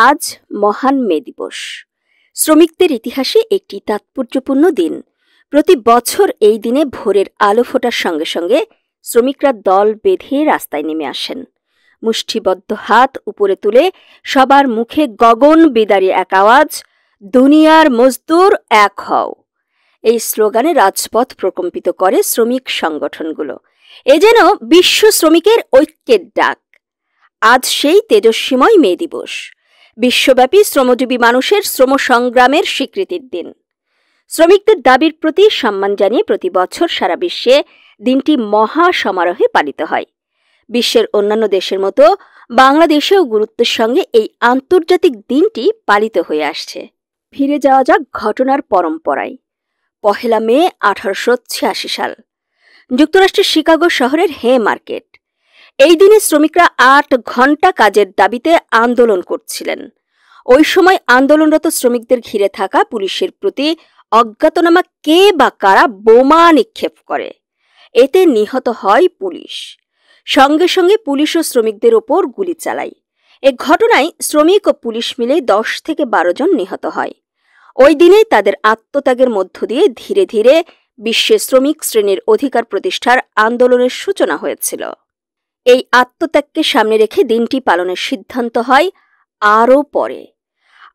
আজ মহান মে দিবস। শ্রমিকদের ইতিহাসে একটি তাৎপর্যপূর্ণ দিন। প্রতি বছর এই দিনে ভোরের আলো ফোটার সঙ্গে সঙ্গে শ্রমিকরা দল বেঁধে রাস্তায় নেমে আসেন। মুষ্টিবদ্ধ হাত উপরে তুলে সবার মুখে গগন বিদারী এক আওয়াজ, দুনিয়ার মজদুর এক হও। এই স্লোগানে রাজপথ প্রকম্পিত করে শ্রমিক সংগঠনগুলো। এ যেন বিশ্ব শ্রমিকের ঐক্যের ডাক। আজ সেই তেজস্বিময় মে দিবস, বিশ্বব্যাপী শ্রমজীবী মানুষের শ্রম সংগ্রামের স্বীকৃতির দিন। শ্রমিকদের দাবির প্রতি সম্মান জানিয়ে প্রতি বছর সারা বিশ্বে দিনটি মহা সমারোহে পালিত হয়। বিশ্বের অন্যান্য দেশের মতো বাংলাদেশেও গুরুত্বের সঙ্গে এই আন্তর্জাতিক দিনটি পালিত হয়ে আসছে। ফিরে যাওয়া যাক ঘটনার পরম্পরায়। 1 মে 1886 সাল, যুক্তরাষ্ট্রের শিকাগো শহরের হে মার্কেট। এই দিনে শ্রমিকরা 8 ঘণ্টা কাজের দাবিতে আন্দোলন করছিলেন। ওই সময় আন্দোলনরত শ্রমিকদের ঘিরে থাকা পুলিশের প্রতি অজ্ঞাতনামা কে বা কারা বোমা নিক্ষেপ করে। এতে নিহত হয় পুলিশ। সঙ্গে সঙ্গে পুলিশ ও শ্রমিকদের ওপর গুলি চালায়। এ ঘটনায় শ্রমিক ও পুলিশ মিলে 10 থেকে 12 জন নিহত হয়। ওই দিনেই তাদের আত্মত্যাগের মধ্য দিয়ে ধীরে ধীরে বিশ্বে শ্রমিক শ্রেণীর অধিকার প্রতিষ্ঠার আন্দোলনের সূচনা হয়েছিল। এই আত্মত্যাগকে সামনে রেখে দিনটি পালনের সিদ্ধান্ত হয় আরও পরে।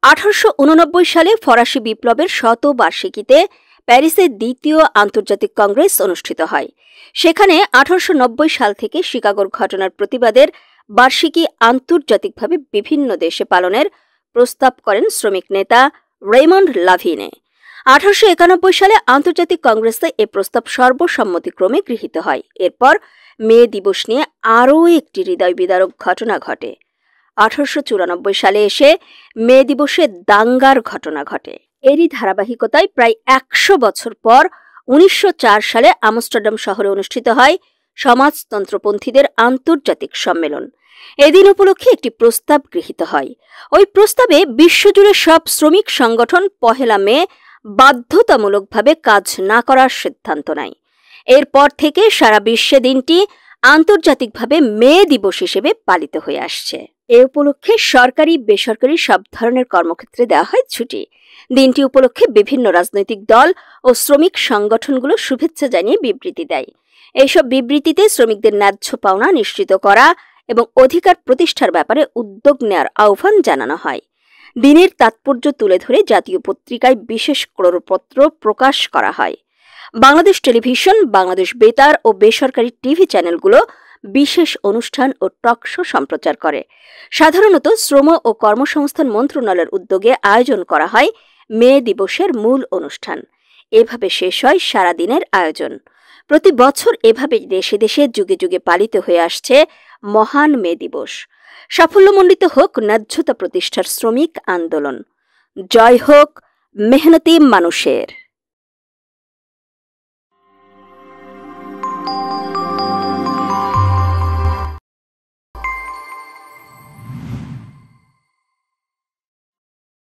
1889 সালে ফরাসি বিপ্লবের শতবার্ষিকীতে প্যারিসে দ্বিতীয় আন্তর্জাতিক কংগ্রেস অনুষ্ঠিত হয়। সেখানে 1890 সাল থেকে শিকাগোর ঘটনার প্রতিবাদের বার্ষিকী আন্তর্জাতিকভাবে বিভিন্ন দেশে পালনের প্রস্তাব করেন শ্রমিক নেতা রেইমন্ড লাভিনে। 1891 সালে আন্তর্জাতিক কংগ্রেসে এ প্রস্তাব সর্বসম্মতিক্রমে গৃহীত হয়। এরপর মে দিবস নিয়ে আরও একটি হৃদয় বিদারক ঘটনা ঘটে। 1894 সালে এসে মে দিবসে দাঙ্গার ঘটনা ঘটে। এরই ধারাবাহিকতায় প্রায় 100 বছর পর 1904 সালে আমস্টারডাম শহরে অনুষ্ঠিত হয় সমাজতন্ত্রপন্থীদের আন্তর্জাতিক সম্মেলন। এদিন উপলক্ষে একটি প্রস্তাব গৃহীত হয়। ওই প্রস্তাবে বিশ্বজুড়ে সব শ্রমিক সংগঠন 1 মে বাধ্যতামূলকভাবে কাজ না করার সিদ্ধান্ত নেয়। এরপর থেকে সারা বিশ্বে দিনটি আন্তর্জাতিকভাবে মে দিবস হিসেবে পালিত হয়ে আসছে। এ উপলক্ষে সরকারি বেসরকারি সব ধরনের কর্মক্ষেত্রে দেওয়া হয় ছুটি। দিনটি উপলক্ষে বিভিন্ন রাজনৈতিক দল ও শ্রমিক সংগঠনগুলো শুভেচ্ছা জানিয়ে বিবৃতি দেয়। এইসব বিবৃতিতে শ্রমিকদের ন্যায্য পাওনা নিশ্চিত করা এবং অধিকার প্রতিষ্ঠার ব্যাপারে উদ্যোগ নেওয়ার আহ্বান জানানো হয়। দিনের তাৎপর্য তুলে ধরে জাতীয় পত্রিকায় বিশেষ ক্রোড়পত্র প্রকাশ করা হয়। বাংলাদেশ টেলিভিশন, বাংলাদেশ বেতার ও বেসরকারি টিভি চ্যানেলগুলো বিশেষ অনুষ্ঠান ও টক শো সম্প্রচার করে। সাধারণত শ্রম ও কর্মসংস্থান মন্ত্রণালয়ের উদ্যোগে আয়োজন করা হয় মে দিবসের মূল অনুষ্ঠান। এভাবে শেষ হয় সারাদিনের আয়োজন। প্রতি বছর এভাবে দেশে দেশে যুগে যুগে পালিত হয়ে আসছে মহান মে দিবস। সাফল্যমণ্ডিত হোক ন্যায্যতা প্রতিষ্ঠার শ্রমিক আন্দোলন। জয় হোক মেহনতি মানুষের।